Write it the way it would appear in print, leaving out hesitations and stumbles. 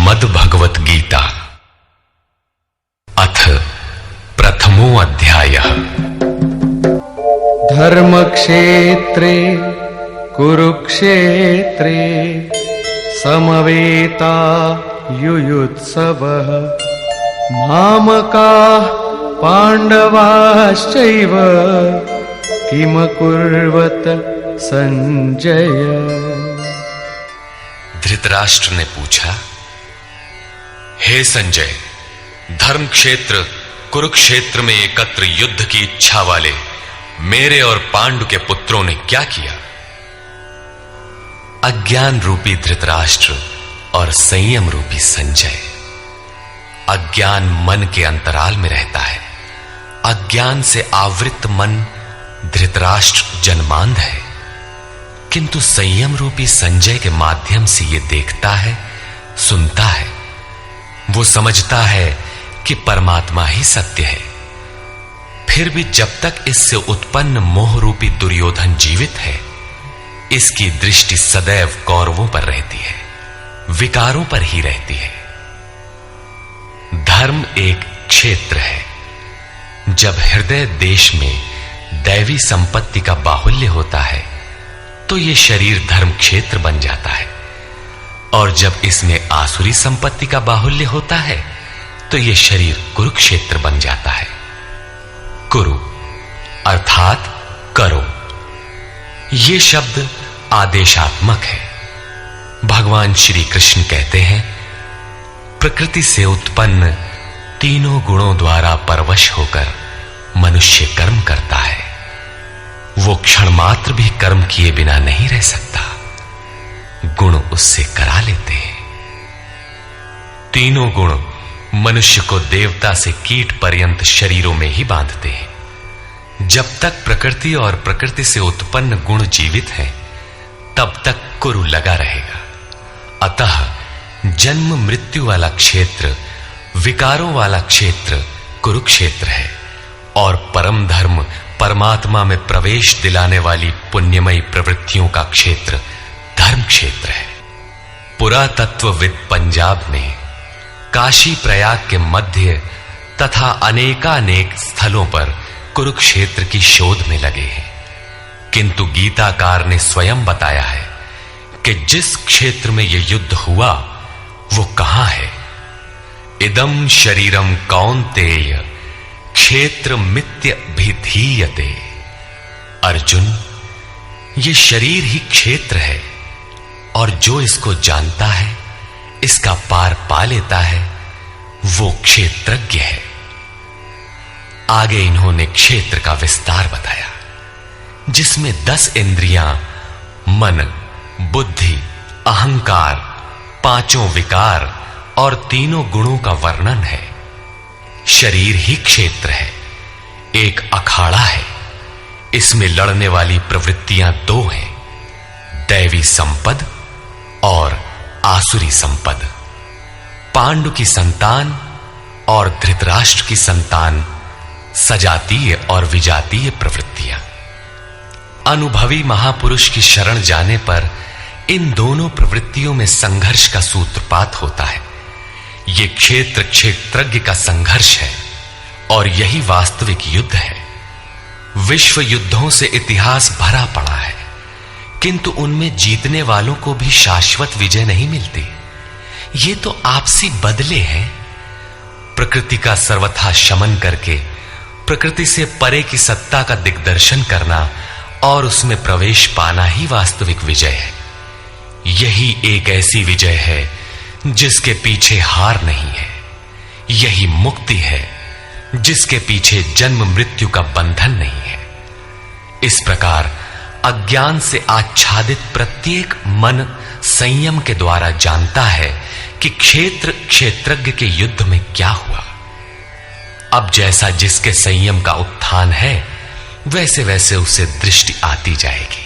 श्रीमद् भगवत गीता अथ प्रथमो अध्यायः। धर्मक्षेत्रे कुरुक्षेत्रे समवेता युयुत्सवः मामकाः पांडवाश्चैव किमकुर्वत संजय। धृतराष्ट्र ने पूछा, हे संजय, धर्म क्षेत्र कुरुक्षेत्र में एकत्र युद्ध की इच्छा वाले मेरे और पांडु के पुत्रों ने क्या किया? अज्ञान रूपी धृतराष्ट्र और संयम रूपी संजय। अज्ञान मन के अंतराल में रहता है। अज्ञान से आवृत मन धृतराष्ट्र जन्मांध है, किंतु संयम रूपी संजय के माध्यम से यह देखता है, सुनता है। वो समझता है कि परमात्मा ही सत्य है। फिर भी जब तक इससे उत्पन्न मोह रूपी दुर्योधन जीवित है, इसकी दृष्टि सदैव कौरवों पर रहती है, विकारों पर ही रहती है। धर्म एक क्षेत्र है। जब हृदय देश में दैवी संपत्ति का बाहुल्य होता है तो यह शरीर धर्म क्षेत्र बन जाता है, और जब इसमें आसुरी संपत्ति का बाहुल्य होता है तो यह शरीर कुरुक्षेत्र बन जाता है। कुरु अर्थात करो। यह शब्द आदेशात्मक है। भगवान श्री कृष्ण कहते हैं, प्रकृति से उत्पन्न तीनों गुणों द्वारा परवश होकर मनुष्य कर्म करता है। वो क्षण मात्र भी कर्म किए बिना नहीं रह सकता। गुण उससे करा लेते हैं। तीनों गुण मनुष्य को देवता से कीट पर्यंत शरीरों में ही बांधते हैं। जब तक प्रकृति और प्रकृति से उत्पन्न गुण जीवित हैं, तब तक कुरु लगा रहेगा। अतः जन्म मृत्यु वाला क्षेत्र, विकारों वाला क्षेत्र कुरुक्षेत्र है, और परम धर्म परमात्मा में प्रवेश दिलाने वाली पुण्यमयी प्रवृत्तियों का क्षेत्र धर्म क्षेत्र है। पुरातत्वविद पंजाब में काशी प्रयाग के मध्य तथा अनेकानेक स्थलों पर कुरुक्षेत्र की शोध में लगे हैं, किंतु गीताकार ने स्वयं बताया है कि जिस क्षेत्र में यह युद्ध हुआ वो कहां है। इदम शरीरम कौन्तेय क्षेत्र मित्य भिधीयते। अर्जुन, ये शरीर ही क्षेत्र है, और जो इसको जानता है, इसका पार पा लेता है, वो क्षेत्रज्ञ है। आगे इन्होंने क्षेत्र का विस्तार बताया, जिसमें 10 इंद्रियां, मन, बुद्धि, अहंकार, 5 विकार और 3 गुणों का वर्णन है। शरीर ही क्षेत्र है, एक अखाड़ा है। इसमें लड़ने वाली प्रवृत्तियां 2 हैं, दैवी संपद और आसुरी संपद। पांडु की संतान और धृतराष्ट्र की संतान सजातीय और विजातीय प्रवृत्तियां। अनुभवी महापुरुष की शरण जाने पर इन दोनों प्रवृत्तियों में संघर्ष का सूत्रपात होता है। यह क्षेत्र क्षेत्रज्ञ का संघर्ष है, और यही वास्तविक युद्ध है। विश्व युद्धों से इतिहास भरा पड़ा है, किंतु उनमें जीतने वालों को भी शाश्वत विजय नहीं मिलती। ये तो आपसी बदले हैं। प्रकृति का सर्वथा शमन करके प्रकृति से परे की सत्ता का दिग्दर्शन करना और उसमें प्रवेश पाना ही वास्तविक विजय है। यही एक ऐसी विजय है जिसके पीछे हार नहीं है। यही मुक्ति है जिसके पीछे जन्म मृत्यु का बंधन नहीं है। इस प्रकार अज्ञान से आच्छादित प्रत्येक मन संयम के द्वारा जानता है कि क्षेत्र क्षेत्रज्ञ के युद्ध में क्या हुआ। अब जैसा जिसके संयम का उत्थान है, वैसे वैसे उसे दृष्टि आती जाएगी।